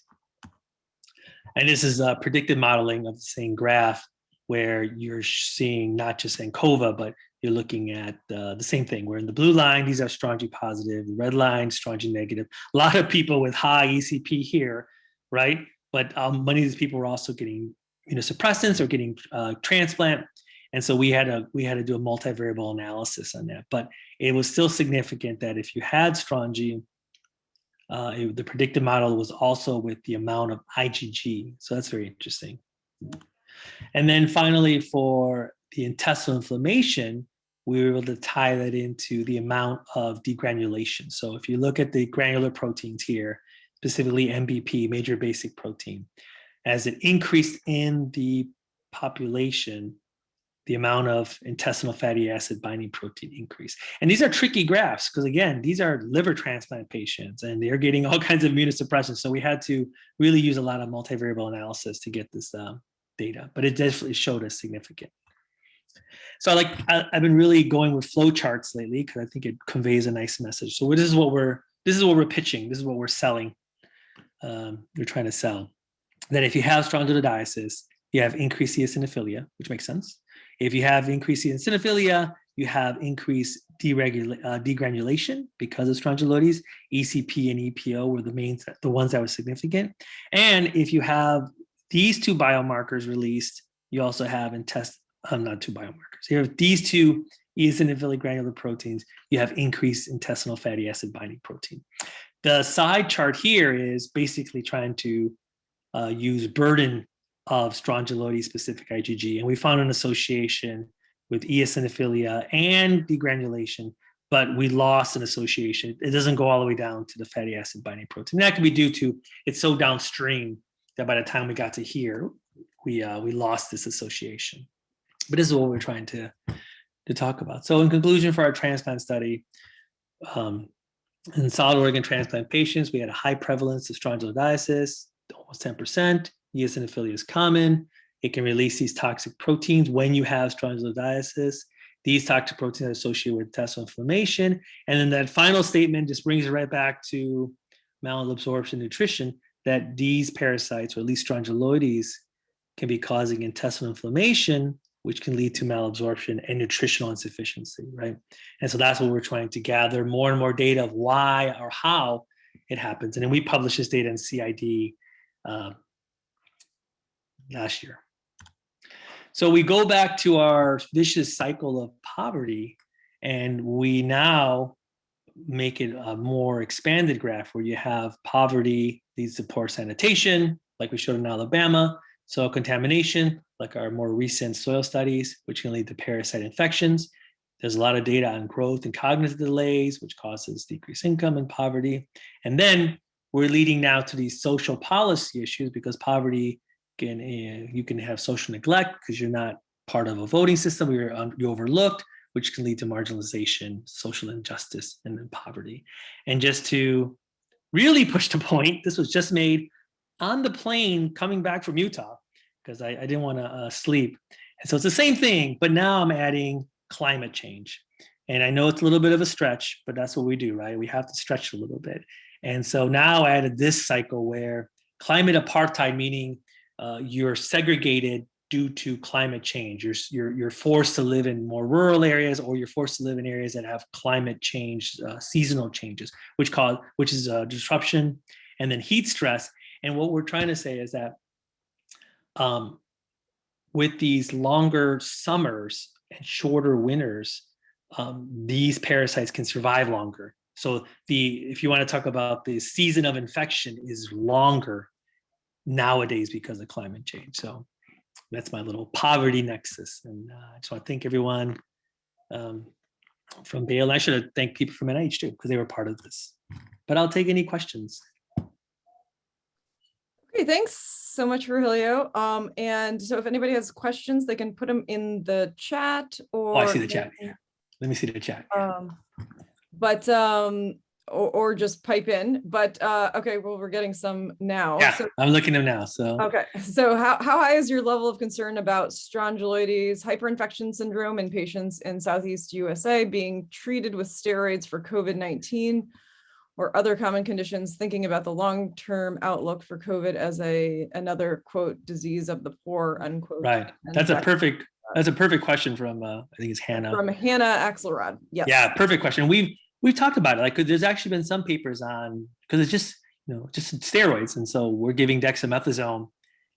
And this is a predictive modeling of the same graph where you're seeing not just ANCOVA, but you're looking at the same thing. Where in the blue line, these are Strongy positive, the red line, Strongy negative. A lot of people with high ECP here, right? But many of these people were also getting immunosuppressants or getting transplant. And so we had to do a multivariable analysis on that. But it was still significant that if you had Strongy, the predictive model was also with the amount of IgG. So that's very interesting. And then finally, for the intestinal inflammation, we were able to tie that into the amount of degranulation. So if you look at the granular proteins here, specifically MBP, major basic protein, as it increased in the population, the amount of intestinal fatty acid binding protein increased. And these are tricky graphs because, again, these are liver transplant patients and they're getting all kinds of immunosuppression. So we had to really use a lot of multivariable analysis to get this data, but it definitely showed us significant. So I've been really going with flow charts lately because I think it conveys a nice message. So this is what we're pitching. This is what we're selling. We're trying to sell that if you have strongyloidiasis, you have increased eosinophilia, which makes sense. If you have increased eosinophilia, you have increased degranulation because of strongyloides. ECP and EPO were the ones that were significant. And if you have these two biomarkers released, you also have not two biomarkers. You have these two eosinophilic granular proteins, you have increased intestinal fatty acid binding protein. The side chart here is basically trying to use burden of strongyloides specific IgG. And we found an association with eosinophilia and degranulation, but we lost an association. It doesn't go all the way down to the fatty acid binding protein. And that could be due to it's so downstream that by the time we got to here, we lost this association. But this is what we're trying to talk about. So in conclusion, for our transplant study, in solid organ transplant patients, we had a high prevalence of strongyloidiasis, almost 10%. Eosinophilia is common. It can release these toxic proteins when you have strongyloidiasis. These toxic proteins are associated with intestinal inflammation. And then that final statement just brings it right back to malabsorption nutrition, that these parasites, or at least strongyloides, can be causing intestinal inflammation, which can lead to malabsorption and nutritional insufficiency, right? And so that's what we're trying to gather more and more data of why or how it happens. And then we published this data in CID last year. So we go back to our vicious cycle of poverty, and we now make it a more expanded graph where you have poverty leads to poor sanitation, like we showed in Alabama, soil contamination, like our more recent soil studies, which can lead to parasite infections. There's a lot of data on growth and cognitive delays, which causes decreased income and poverty. And then we're leading now to these social policy issues, because poverty can, you can have social neglect because you're not part of a voting system, you're overlooked, which can lead to marginalization, social injustice, and then poverty. And just to really push the point, this was just made on the plane coming back from Utah, because I didn't want to sleep. And so it's the same thing, but now I'm adding climate change. And I know it's a little bit of a stretch, but that's what we do, right? We have to stretch a little bit. And so now I added this cycle where climate apartheid, meaning you're segregated due to climate change. You're forced to live in more rural areas, or you're forced to live in areas that have climate change, seasonal changes, which is disruption, and then heat stress. And what we're trying to say is that with these longer summers and shorter winters, these parasites can survive longer. So if you want to talk about the season of infection is longer nowadays because of climate change. So that's my little poverty nexus. And I just want to thank everyone from Baylor. I should have thanked people from NIH too, because they were part of this. But I'll take any questions. Okay, thanks so much, Rojelio. And so if anybody has questions, they can put them in the chat, or I see the chat. Yeah. Let me see the chat. Or just pipe in. But okay, well, we're getting some now. Yeah, so, I'm looking at them now. So okay, so how high is your level of concern about strongyloides hyperinfection syndrome in patients in Southeast USA being treated with steroids for COVID-19 or other common conditions, thinking about the long-term outlook for COVID as another, quote, disease of the poor, unquote? Right. That's a perfect question from I think it's Hannah. From Hannah Axelrod. Yes. Yeah, perfect question. We've talked about it. Like, there's actually been some papers on, because it's just steroids, and so we're giving dexamethasone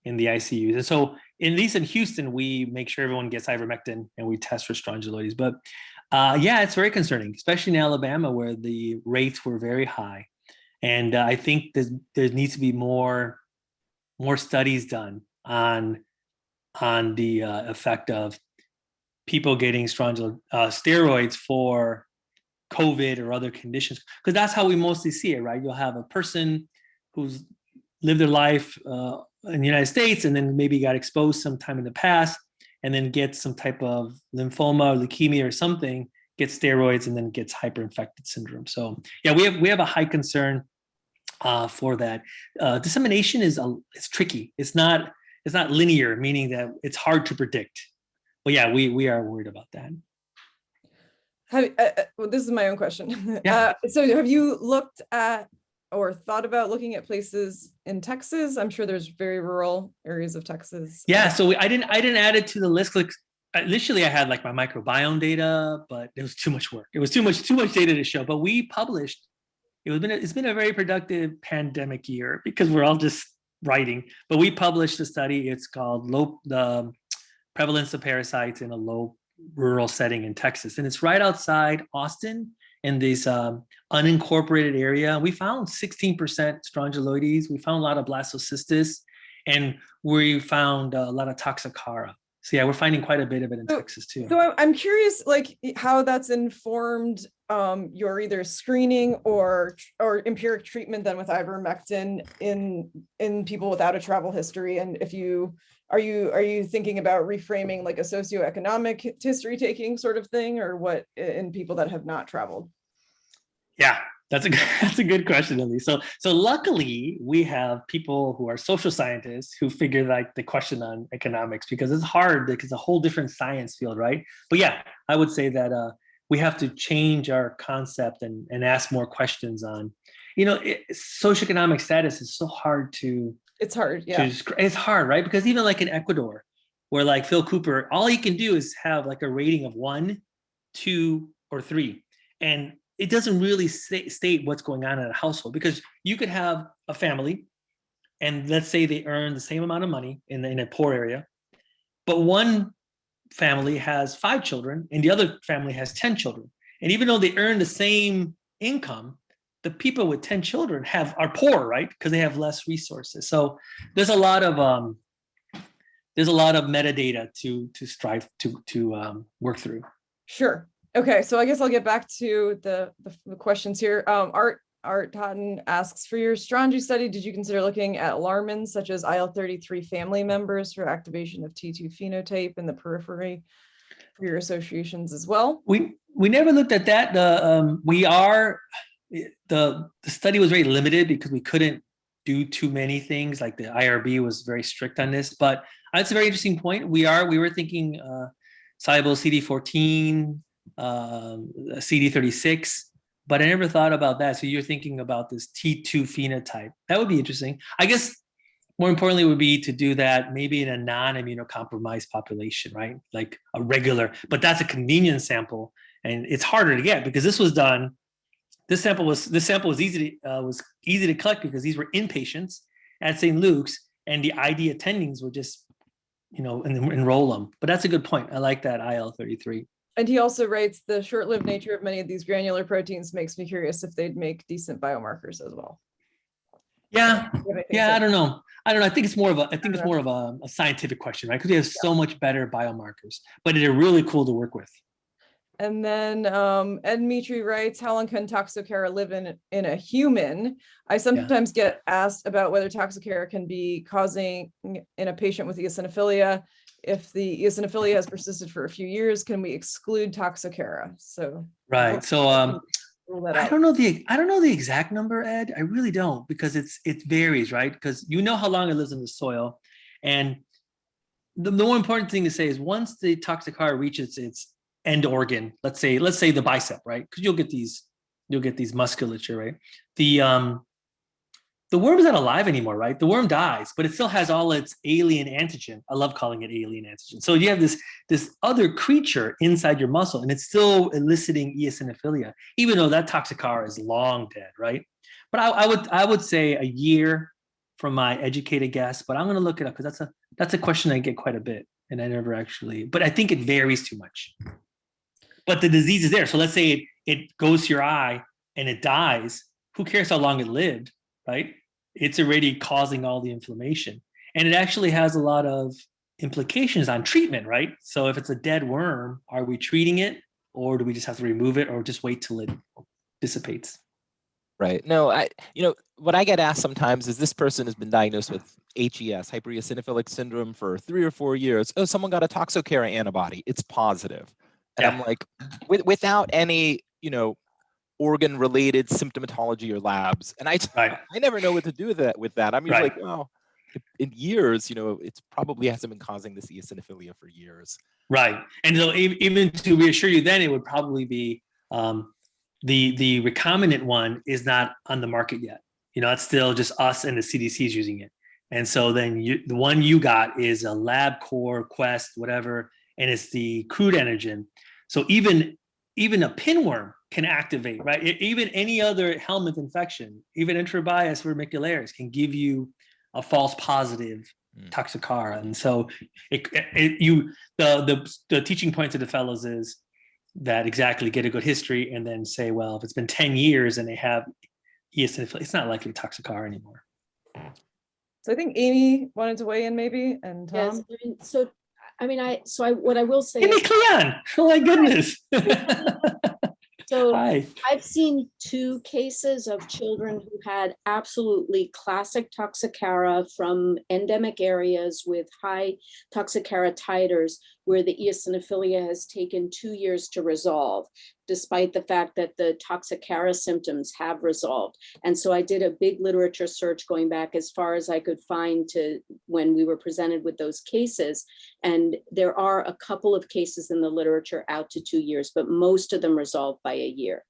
in the ICUs. And so at least in Houston, we make sure everyone gets ivermectin and we test for strongyloides. But yeah, it's very concerning, especially in Alabama, where the rates were very high. And I think there needs to be more studies done on the effect of people getting steroids for COVID or other conditions, because that's how we mostly see it, right? You'll have a person who's lived their life in the United States and then maybe got exposed sometime in the past, and then gets some type of lymphoma or leukemia or something, gets steroids, and then gets hyperinfected syndrome. So yeah, we have a high concern for that. Dissemination is tricky. It's not linear, meaning that it's hard to predict. But yeah, we are worried about that. Well, this is my own question. Yeah. So have you looked at or thought about looking at places in Texas? I'm sure there's very rural areas of Texas. Yeah, so I didn't add it to the list. Like, initially I had like my microbiome data, but it was too much work. It was too much data to show. But we published. It's been a very productive pandemic year because we're all just writing. But we published a study. It's called the prevalence of parasites in a low rural setting in Texas, and it's right outside Austin in this unincorporated area. We found 16% strongyloides. We found a lot of blastocystis, and we found a lot of Toxocara. So yeah, we're finding quite a bit of it in Texas too. So I'm curious, like, how that's informed your either screening or empiric treatment then with ivermectin in people without a travel history, and if you are you thinking about reframing like a socioeconomic history taking sort of thing, or what in people that have not traveled? Yeah, that's a good question, Elise. So luckily we have people who are social scientists who figure like the question on economics, because it's hard because it's a whole different science field, right? But yeah, I would say that we have to change our concept and ask more questions on, socioeconomic status is so hard to. It's hard, yeah. It's hard, right? Because even like in Ecuador, where like Phil Cooper, all he can do is have like a rating of 1, 2, or 3. And it doesn't really state what's going on in a household, because you could have a family and let's say they earn the same amount of money in a poor area, but one family has 5 children and the other family has 10 children. And even though they earn the same income, the people with 10 children are poor, right? Because they have less resources. So there's a lot of metadata to strive to work through. Sure. Okay, so I guess I'll get back to the questions here. Art Totten asks, for your Strongy study, did you consider looking at alarmins such as IL-33 family members for activation of T2 phenotype in the periphery for your associations as well? We never looked at that. The study was very limited because we couldn't do too many things. Like the IRB was very strict on this, but that's a very interesting point. We were thinking soluble CD14, CD36, but I never thought about that. So you're thinking about this T2 phenotype. That would be interesting. I guess more importantly would be to do that maybe in a non-immunocompromised population, right? Like a regular, but that's a convenience sample, and it's harder to get because this was done. This sample was easy to collect because these were inpatients at St. Luke's, and the ID attendings were just, enroll them. But that's a good point. I like that IL-33. And he also writes, the short-lived nature of many of these granular proteins makes me curious if they'd make decent biomarkers as well. Yeah, I don't know. I think it's more of a scientific question, right? Because we have so much better biomarkers, but they're really cool to work with. And then Ed Mitri writes, how long can Toxocara live in a human? I sometimes get asked about whether Toxocara can be causing in a patient with eosinophilia. If the eosinophilia has persisted for a few years, can we exclude Toxocara? So right. So I don't know the exact number, Ed. I really don't, because it varies, right? Because you know how long it lives in the soil, and the more important thing to say is once the Toxocara reaches its end organ, let's say the bicep, right? Because you'll get these musculature, right? The worm is not alive anymore, right? The worm dies, but it still has all its alien antigen. I love calling it alien antigen. So you have this other creature inside your muscle, and it's still eliciting eosinophilia, even though that Toxocara is long dead, right? But I would say a year from my educated guess, but I'm going to look it up because that's a question I get quite a bit, and I never actually. But I think it varies too much. But the disease is there. So let's say it goes to your eye and it dies. Who cares how long it lived, right? It's already causing all the inflammation. And it actually has a lot of implications on treatment, right? So if it's a dead worm, are we treating it, or do we just have to remove it, or just wait till it dissipates? Right. No, what I get asked sometimes is, this person has been diagnosed with HES, hypereosinophilic syndrome, for 3 or 4 years. Oh, someone got a Toxocara antibody. It's positive. And I'm like, without any, organ-related symptomatology or labs, and I never know what to do with that. I'm usually like, well, in years, it's probably hasn't been causing this eosinophilia for years. Right, and so even to reassure you, then it would probably be the recombinant one is not on the market yet. It's still just us and the CDC's using it, and so then the one you got is a LabCorp, Quest, whatever, and it's the crude antigen. So even a pinworm can activate, right? Even any other Helminth infection, even intrabias vermicularis, can give you a false positive Toxocara. And so the teaching point to the fellows is that exactly, get a good history and then say, well, if it's been 10 years and they have eosinophilia, it's not likely Toxocara anymore. So I think Amy wanted to weigh in maybe, and Tom. Yes, what I will say is, Cleon, oh my goodness. So Hi. I've seen 2 cases of children who had absolutely classic Toxocara from endemic areas with high Toxocara titers, where the eosinophilia has taken 2 years to resolve, despite the fact that the Toxocara symptoms have resolved. And so I did a big literature search going back as far as I could find to when we were presented with those cases. And there are a couple of cases in the literature out to 2 years, but most of them resolved by a year.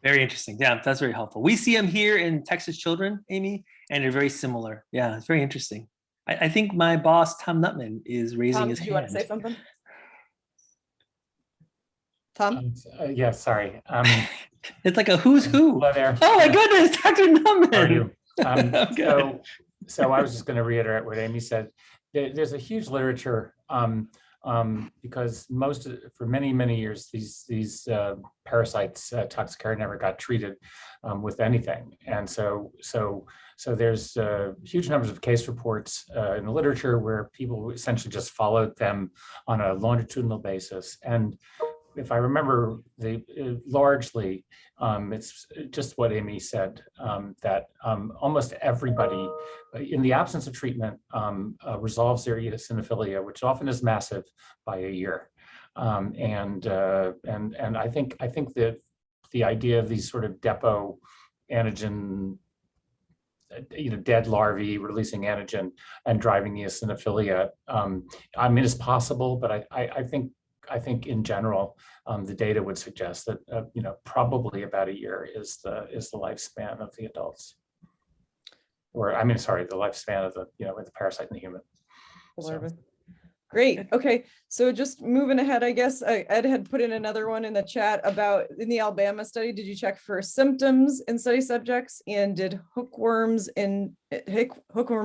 Very interesting. Yeah, that's very helpful. We see them here in Texas children, Amy, and they're very similar. Yeah, it's very interesting. I think my boss, Tom Nutman, is raising his hand. Do you want to say something? Tom? Yeah, sorry. It's like a who's who. Hello there. Oh my goodness, Dr. Nutman. How are you? So I was just going to reiterate what Amy said. There's a huge literature because for many years these parasites, Toxocara, never got treated with anything, and so there's huge numbers of case reports in the literature where people essentially just followed them on a longitudinal basis, and if I remember largely, it's just what Amy said, that almost everybody, in the absence of treatment, resolves their eosinophilia, which often is massive, by a year. And I think that the idea of these sort of depot antigen, dead larvae releasing antigen and driving eosinophilia, I mean, it's possible, but I think in general, the data would suggest that probably about a year is the lifespan of the adults, or I mean, sorry, the lifespan of the with the parasite in the human. So. Great. Okay. So just moving ahead, I guess Ed had put in another one in the chat about in the Alabama study. Did you check for symptoms in study subjects, and did hookworm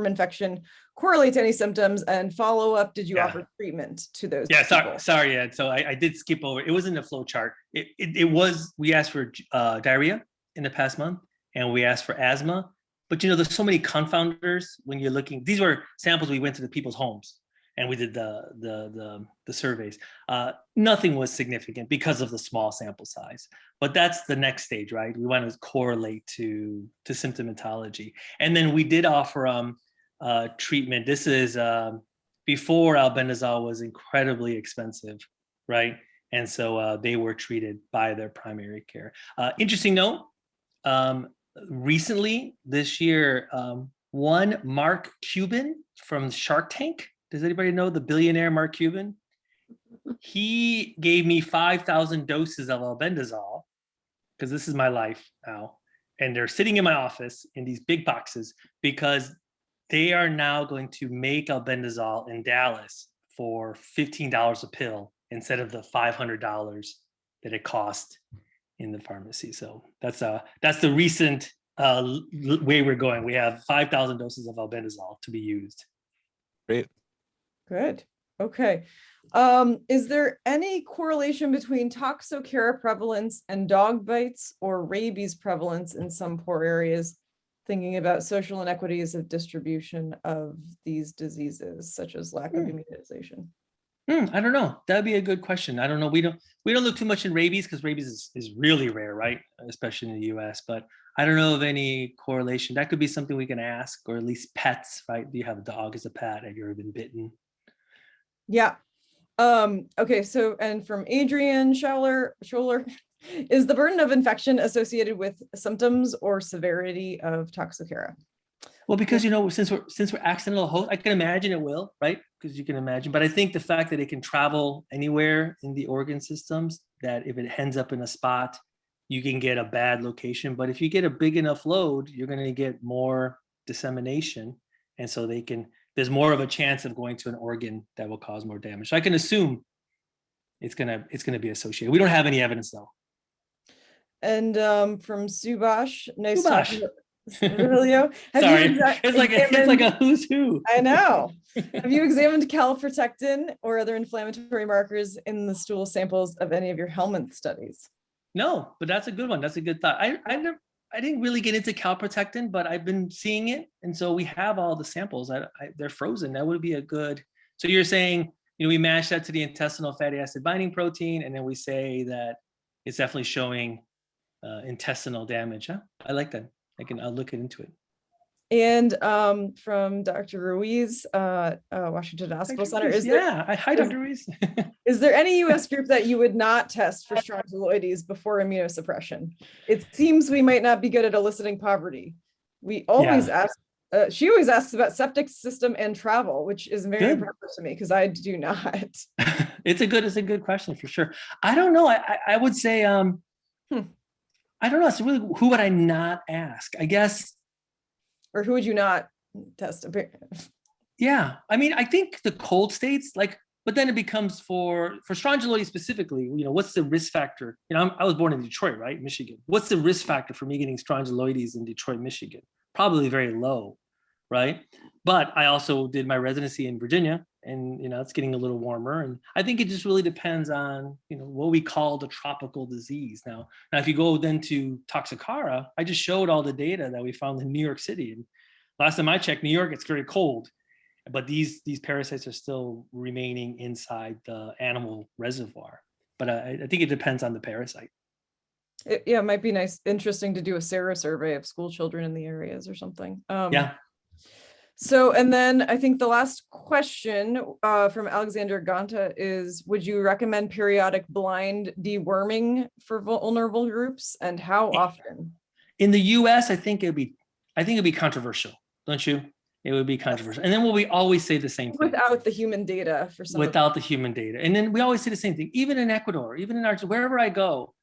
infection correlate to any symptoms, and follow up? Did you offer treatment to those? Yeah. Sorry, Ed. So I did skip over. It was in the flow chart. It was, we asked for diarrhea in the past month, and we asked for asthma, but there's so many confounders when you're looking. These were samples we went to the people's homes, and we did the surveys. Nothing was significant because of the small sample size, but that's the next stage, right? We want to correlate to symptomatology. And then we did offer treatment. This is before albendazole was incredibly expensive, right? And so they were treated by their primary care. Interesting note, recently this year, one Mark Cuban from Shark Tank, does anybody know the billionaire Mark Cuban? He gave me 5,000 doses of albendazole, because this is my life now. And they're sitting in my office in these big boxes, because they are now going to make albendazole in Dallas for $15 a pill instead of the $500 that it cost in the pharmacy. So that's the recent way we're going. We have 5,000 doses of albendazole to be used. Great. Good. Okay. Is there any correlation between Toxocara prevalence and dog bites or rabies prevalence in some poor areas? Thinking about social inequities of distribution of these diseases, such as lack of immunization. I don't know. That'd be a good question. I don't know. We don't look too much in rabies, because rabies is really rare, right? Especially in the US. But I don't know of any correlation. That could be something we can ask, or at least pets, right? Do you have a dog as a pet? Have you ever been bitten? Yeah. Okay. So, and from Adrian Scholler, is the burden of infection associated with symptoms or severity of Toxocara? Well, because since we're accidental hosts, I can imagine it will, right? Because you can imagine. But I think the fact that it can travel anywhere in the organ systems, that if it ends up in a spot, you can get a bad location. But if you get a big enough load, you're going to get more dissemination, and so there's more of a chance of going to an organ that will cause more damage. So I can assume it's gonna be associated. We don't have any evidence though. And from Subash, nice Subash. talking to Rojelio. Sorry, it's like a who's who. I know. Have you examined calprotectin or other inflammatory markers in the stool samples of any of your Helminth studies? No, but that's a good one. That's a good thought. I didn't really get into calprotectin, but I've been seeing it, and so we have all the samples. They're frozen. That would be a good. So you're saying, we match that to the intestinal fatty acid binding protein, and then we say that it's definitely showing intestinal damage. Huh? I like that. I'll look into it. And from Dr. Ruiz, Washington Hospital Center. Hi, Dr. Ruiz. Is there any US group that you would not test for strongyloides before immunosuppression? It seems we might not be good at eliciting poverty. We always ask, she always asks about septic system and travel, which is very important to me because I do not. It's a good question for sure. I don't know. I would say, I don't know. It's really, who would I not ask? I guess. Or who would you not test? Yeah, I mean, I think the cold states, but then it becomes for strongyloides specifically, what's the risk factor? I was born in Detroit, right? Michigan. What's the risk factor for me getting strongyloides in Detroit, Michigan? Probably very low, right? But I also did my residency in Virginia, and it's getting a little warmer. And I think it just really depends on, what we call the tropical disease. Now if you go then to Toxocara, I just showed all the data that we found in New York City. And last time I checked, New York, it's very cold, but these parasites are still remaining inside the animal reservoir. but I think it depends on the parasite. Yeah, it might be interesting to do a SARA survey of school children in the areas or something. Yeah. So, and then I think the last question from Alexander Ganta is, would you recommend periodic blind deworming for vulnerable groups, and how often? In the US, I think it'd be controversial, don't you? It would be controversial. And then we always say the same thing. Without the human data for some Without the human data. And then we always say the same thing, even in Ecuador, even in Argentina, wherever I go,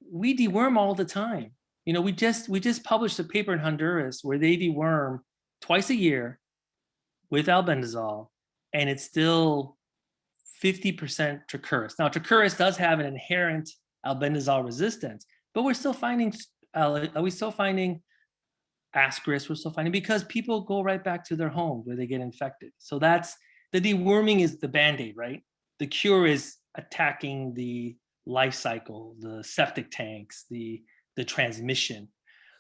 we deworm all the time. You know, we just published a paper in Honduras where they deworm twice a year with albendazole, and it's still 50% Toxocaris. Now, Toxocaris does have an inherent albendazole resistance, but we're still finding Ascaris, we're still finding, because people go right back to their homes where they get infected. So that's the deworming is the band-aid, right? The cure is attacking the life cycle, the septic tanks, the transmission.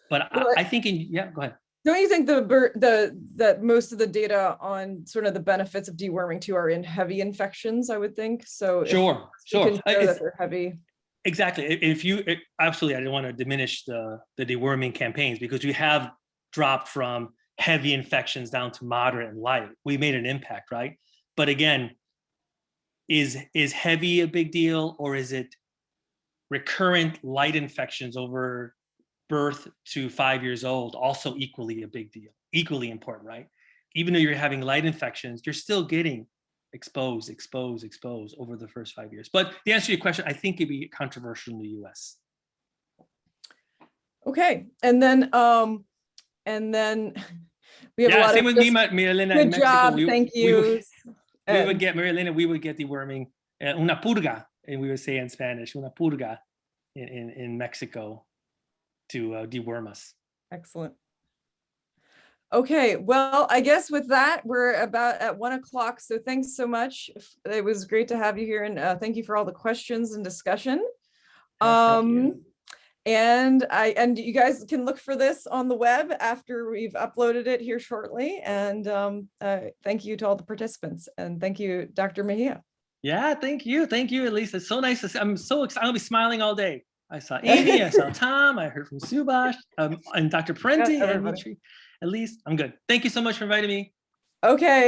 But I think yeah, go ahead. Don't you think that most of the data on sort of the benefits of deworming too are in heavy infections? I would think so. Sure. That they're heavy. Exactly. If you absolutely, I didn't want to diminish the deworming campaigns, because we have dropped from heavy infections down to moderate and light. We made an impact, right? But again, is heavy a big deal, or is it recurrent light infections over birth to 5 years old also equally a big deal, equally important, right? Even though you're having light infections, you're still getting exposed over the first 5 years. But the answer to your question, I think it'd be controversial in the US. Okay, and then we have a lot same of with me, Marilena, good in Mexico. job, thank you. We would get, Marilena, we would get deworming, una purga, and we would say in Spanish, una purga in Mexico to deworm us. Excellent. Okay, well, I guess with that, we're about at 1 o'clock. So thanks so much. It was great to have you here, and thank you for all the questions and discussion. And you guys can look for this on the web after we've uploaded it here shortly. And thank you to all the participants, and thank you, Dr. Mejia. Yeah, thank you, Elisa. It's so nice to see. I'm so excited. I'm gonna be smiling all day. I saw Amy, I saw Tom, I heard from Subash, and Dr. Parenti, and Elise. I'm good. Thank you so much for inviting me. Okay.